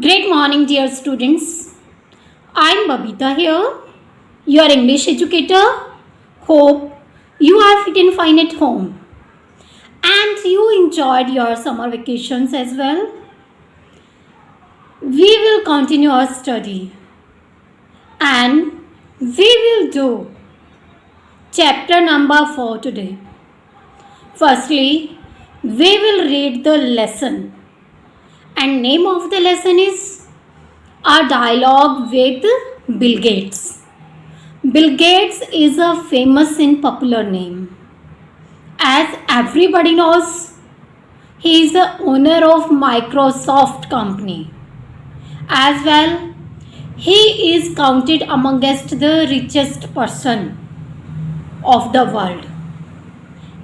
Great morning, dear students. I'm Babita here, your English educator. Hope you are fit and fine at home and you enjoyed your summer vacations as well. We will continue our study and we will do chapter number 4 today. Firstly, we will read the lesson, and name of the lesson is A Dialogue with Bill Gates. Bill Gates is a famous and popular name. As everybody knows, he is the owner of Microsoft company. As well, he is counted amongst the richest person of the world.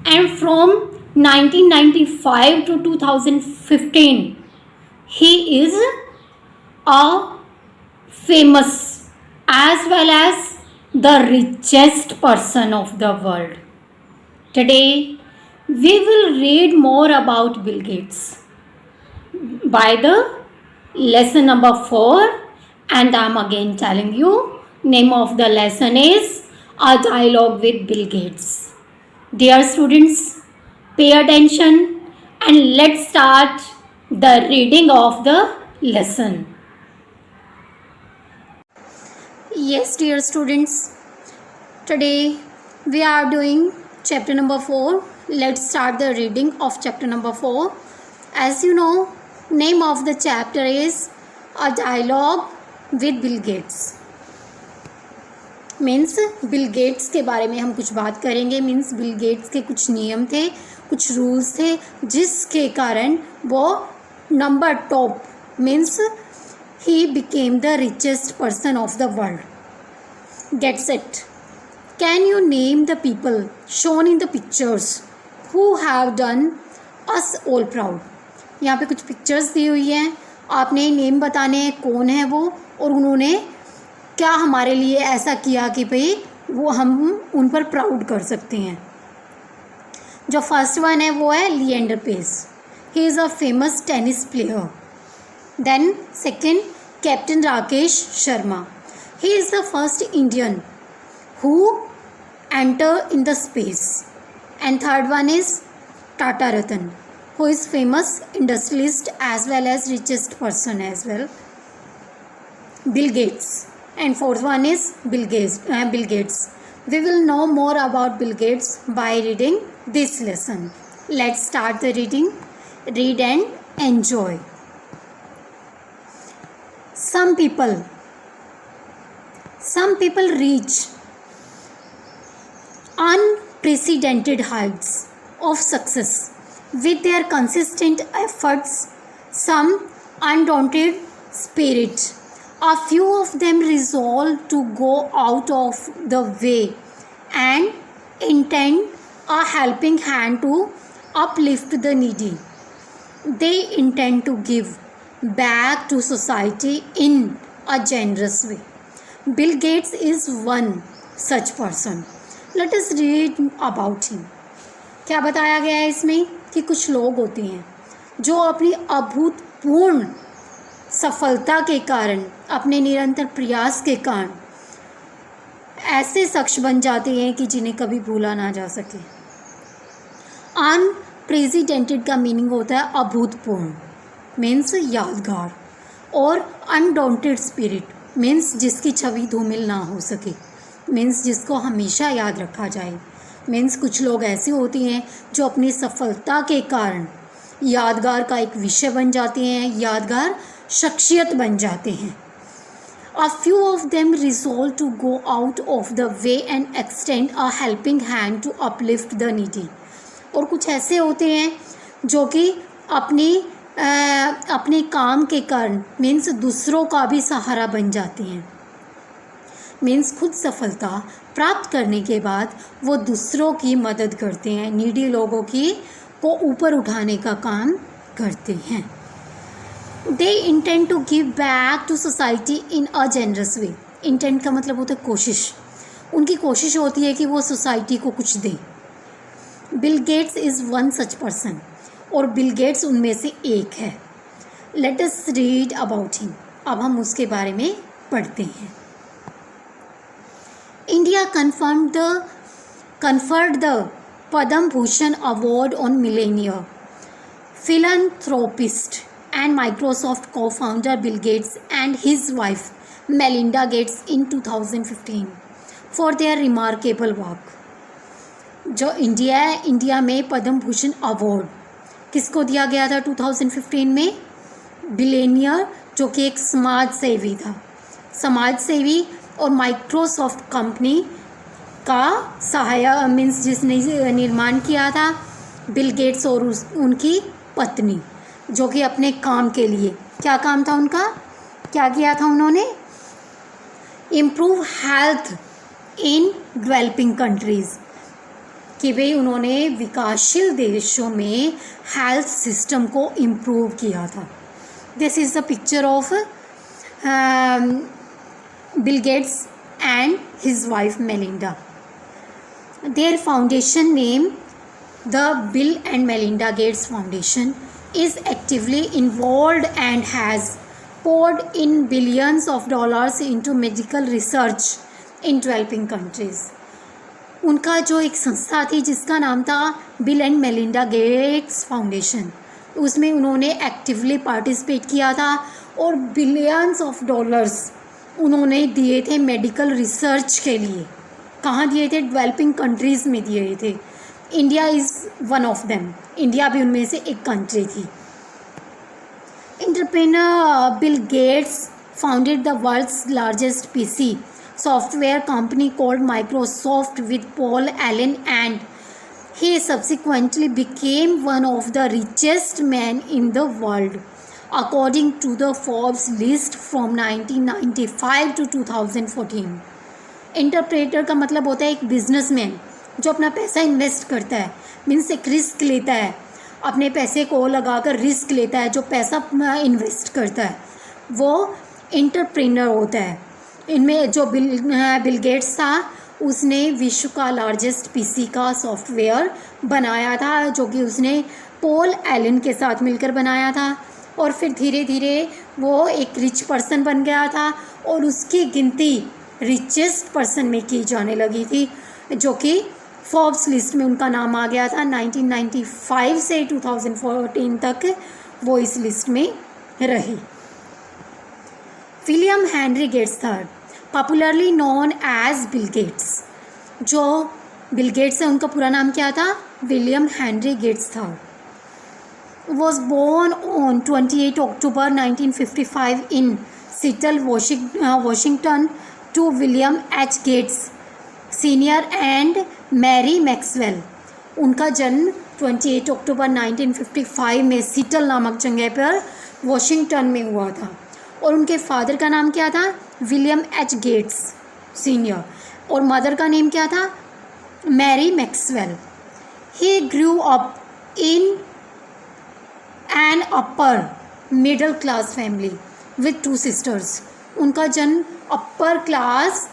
And from 1995 to 2015, he is a famous as well as the richest person of the world. Today, we will read more about Bill Gates by the lesson number 4, and I'm again telling you, name of the lesson is A Dialogue with Bill Gates. Dear students, pay attention and let's start the reading of the lesson. Yes, dear students, today we are doing chapter number 4. Let's start the reading of chapter number 4. As you know, name of the chapter is A Dialogue with Bill Gates. Means Bill Gates के बारे में हम कुछ बात करेंगे. Means Bill Gates के कुछ नियम थे, कुछ रूल्स थे जिसके कारण वो number top means he became the richest person of the world. Guess it. Can you name the people shown in the pictures who have done us all proud. यहाँ पे कुछ पिक्चर्स दी हुई हैं, आपने नेम बताने हैं कौन है वो और उन्होंने क्या हमारे लिए ऐसा किया कि भाई वो हम उन पर प्राउड कर सकते हैं. जो फर्स्ट वन है वो है Leander Paes. He is a famous tennis player. Then second captain Rakesh Sharma. He is the first Indian who enter in the space. And third one is Tata Ratan who is famous industrialist as well as richest person as well. Bill Gates. And fourth one is Bill Gates. We will know more about Bill Gates by reading this lesson. Let's start the reading. Read and enjoy. Some people reach unprecedented heights of success with their consistent efforts, some undaunted spirit. A few of them resolve to go out of the way and intend a helping hand to uplift the needy. They intend to give back to society in a generous way. Bill Gates is one such person. Let us read about him. क्या बताया गया है इसमें कि कुछ लोग होते हैं जो अपनी अभूतपूर्ण सफलता के कारण, अपने निरंतर प्रयास के कारण ऐसे शख्स बन जाते हैं कि जिन्हें कभी भूला ना जा सके. अनप्रेसिडेंटेड का मीनिंग होता है अभूतपूर्ण मीन्स यादगार, और अनडॉन्टेड स्पिरिट मीन्स जिसकी छवि धूमिल ना हो सके, मीन्स जिसको हमेशा याद रखा जाए. मीन्स कुछ लोग ऐसे होते हैं जो अपनी सफलता के कारण यादगार का एक विषय बन जाते हैं, यादगार शख्सियत बन जाते हैं. A few of them resolve to go out of the way and extend a helping hand to uplift the needy. और कुछ ऐसे होते हैं जो कि अपने काम के कारण मीन्स दूसरों का भी सहारा बन जाते हैं. मीन्स खुद सफलता प्राप्त करने के बाद वो दूसरों की मदद करते हैं, नीडी लोगों की को ऊपर उठाने का काम करते हैं. They intend to give back to society in a generous way. Intent का मतलब होता है कोशिश. उनकी कोशिश होती है कि वो सोसाइटी को कुछ दें. Bill Gates is one such person, और बिल गेट्स उनमें से एक है. Let us read about him. अब हम उसके बारे में पढ़ते हैं। India conferred the Padam Bhushan Award on millionaire, philanthropist and Microsoft co-founder Bill Gates and his wife Melinda Gates in 2015 for their remarkable work। जो इंडिया में पद्म भूषण अवार्ड किसको दिया गया था 2015 में? बिलियनियर, जो कि एक समाज सेवी और माइक्रोसॉफ्ट कंपनी का सहायक मीन्स जिसने निर्माण किया था बिल गेट्स और उनकी पत्नी, जो कि अपने काम के लिए, क्या काम था उनका, क्या किया था उन्होंने? Improve health in developing countries, कि भाई उन्होंने विकासशील देशों में हेल्थ सिस्टम को इम्प्रूव किया था। This is the picture of Bill Gates and his wife Melinda. Their foundation name, the Bill and Melinda Gates Foundation, is actively involved and has poured in billions of dollars into medical research in developing countries। उनका जो एक संस्था थी जिसका नाम था bill and Melinda Gates foundation, उसमें उन्होंने एक्टिवली पार्टिसिपेट किया था और बिलियंस ऑफ डॉलर्स उन्होंने दिए थे मेडिकल रिसर्च के लिए। कहाँ दिए थे? डेवलपिंग कंट्रीज़ में दिए थे। India is one of them, India भी उनमें से एक कंट्री थी। Entrepreneur Bill Gates founded the world's largest PC software company called Microsoft with Paul Allen and he subsequently became one of the richest man in the world according to the Forbes list from 1995 to 2014। Interpreter का मतलब होता है एक businessman जो अपना पैसा invest करता है, मीन्स एक रिस्क लेता है, अपने पैसे को लगाकर रिस्क लेता है, जो पैसा इन्वेस्ट करता है वो इंटरप्रेनर होता है। इनमें जो बिल गेट्स था उसने विश्व का लार्जेस्ट पीसी का सॉफ्टवेयर बनाया था, जो कि उसने पॉल एलन के साथ मिलकर बनाया था, और फिर धीरे धीरे वो एक रिच पर्सन बन गया था और उसकी गिनती रिचेस्ट पर्सन में की जाने लगी थी, जो कि फोर्ब्स लिस्ट में उनका नाम आ गया था। 1995 से 2014 तक वो इस लिस्ट में रही। William Henry Gates third, popularly known as Bill Gates, जो बिल गेट्स है उनका पूरा नाम क्या था? William Henry Gates third, was born on 28 October 1955 in Seattle, Washington to William H. Gates Sr. and Mary Maxwell। उनका जन्म 28 अक्टूबर 1955 में सीटल नामक जगह पर वॉशिंगटन में हुआ था, और उनके फादर का नाम क्या था? विलियम एच गेट्स सीनियर, और मदर का नेम क्या था? Mary Maxwell. He grew up in an upper middle class family with 2 sisters. उनका जन्म अपर क्लास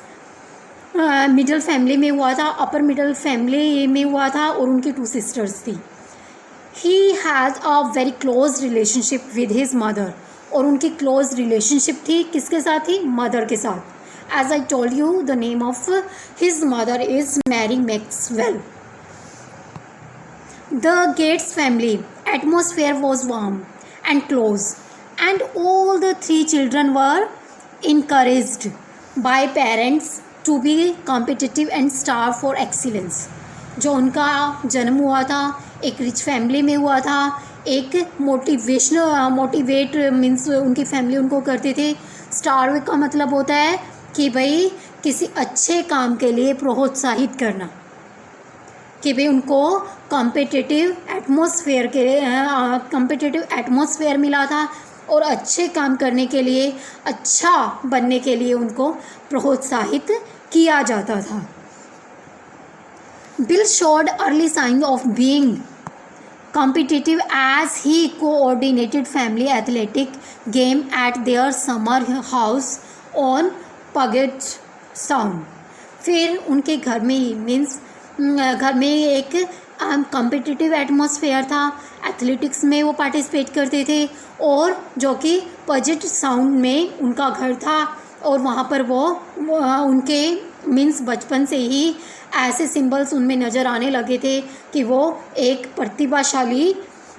मिडल फैमिली में हुआ था, अपर मिडल फैमिली में हुआ था, और उनकी 2 सिस्टर्स थी। He has a very close relationship with his mother, और उनकी क्लोज रिलेशनशिप थी किसके साथ थी? मदर के साथ। As I told you the name of his mother is Mary Maxwell. The Gates family atmosphere was warm and close, and all the 3 children were encouraged by parents to be competitive and strive for excellence। जो उनका जन्म हुआ था एक rich family में हुआ था, एक मोटिवेट मीन्स उनकी फैमिली उनको करते थे। स्टार का मतलब होता है कि भाई किसी अच्छे काम के लिए प्रोत्साहित करना, कि भाई उनको कॉम्पिटिटिव एटमॉस्फेयर मिला था, और अच्छे काम करने के लिए, अच्छा बनने के लिए उनको प्रोत्साहित किया जाता था। Bill showed early sign of being competitive as he coordinated family athletic game at their summer house on Puget Sound। फिर उनके घर में ही मीन्स घर में एक कॉम्पिटिटिव एटमॉस्फेयर था, एथलेटिक्स में वो पार्टिसिपेट करते थे, और जो कि पजेट साउंड में उनका घर था, और वहाँ पर वो उनके मीन्स बचपन से ही ऐसे सिंबल्स उनमें नज़र आने लगे थे कि वो एक प्रतिभाशाली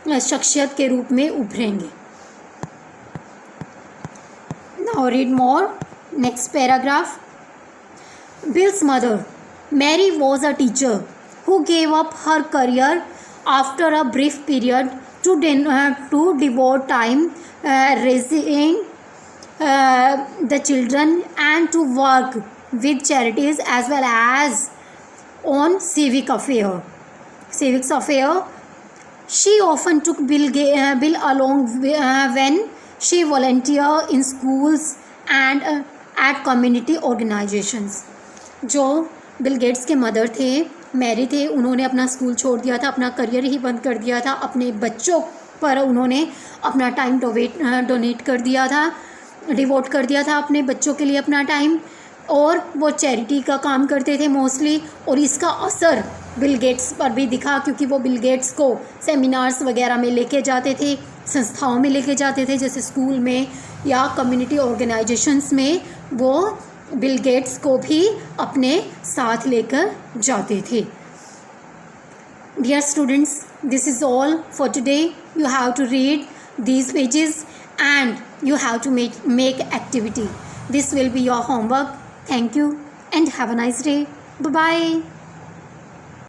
शख्सियत के रूप में उभरेंगे. Now read more. Next paragraph. Bill's mother, Mary, was a teacher who gave up her career after a brief period to devote time raising the children and to work with charities as well as on civic affair. She often took Bill along when she volunteered in schools and at community organizations. जो Bill gets के mother थे, Mary थे, उन्होंने अपना school छोड़ दिया था, अपना करियर ही बंद कर दिया था, अपने बच्चों पर उन्होंने अपना टाइम डोनेट कर दिया था, डिवोट कर दिया था अपने बच्चों के लिए अपना टाइम, और वो चैरिटी का काम करते थे मोस्टली. और इसका असर बिल गेट्स पर भी दिखा, क्योंकि वो बिल गेट्स को सेमिनार्स वगैरह में लेके जाते थे, संस्थाओं में लेके जाते थे, जैसे स्कूल में या कम्युनिटी ऑर्गेनाइजेशंस में वो बिल गेट्स को भी अपने साथ लेकर जाते थे. Dear students, this is all for today. You have to read these pages and you have to make activity. This will be your homework. Thank you and have a nice day. Bye bye.